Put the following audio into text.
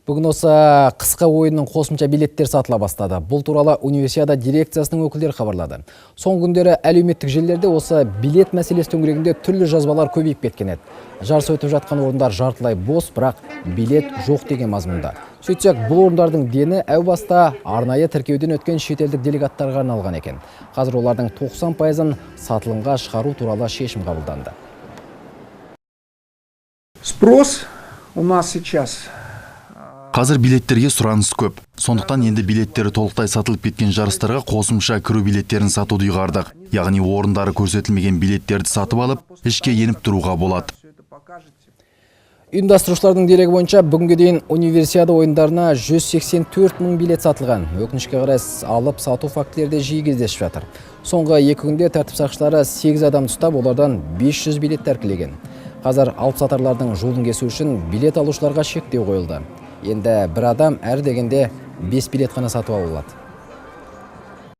Бүгін осы қысқы ойынның қосымша билеттер сатыла бастады. Бұл туралы универсиада дирекциясының өкілдері хабарлады. Соңғы күндері әлеуметтік желілерде осы билет мәселесі төңірегінде түрлі жазбалар көбейіп кеткен еді. Жарыс өтіп жатқан орындар жартылай бос, бірақ билет жоқ деген мазмұнда. Сөйтсек, бұл орындардың дені әу баста арнайы тіркеуден өткен шетелдік делегаттарға арналған екен. Қазір олардың 90%-ын сатылымға шығару туралы шешім қабылданды. Спрос у нас сейчас. Қазір билеттерге сұраныс көп. Сондықтан енді билеттері толықтай сатылып кеткен жарыстарға қосымша кіру билеттерін сатуды ұйғардық. Яғни орындары көрсетілмеген билеттерді сатып алып, ішке еніп тұруға болады. Ұйымдастырушылардың дерегі бойынша бүгінге дейін универсиада ойындарына 184 мың билет сатылған. Өкінішке қарай алып сату фактілерде жиі кездесіп жатыр. Соңғы 2 күнде тәртіп сақшылары 8 адам ұстап, олардан 500 билет тәркілеген. Қазір алыпсатарлардың жолын кесу үшін билет алушыларға шектеу қойылды. Енді бір адам әр дегенде 5 билет қана сатып алады.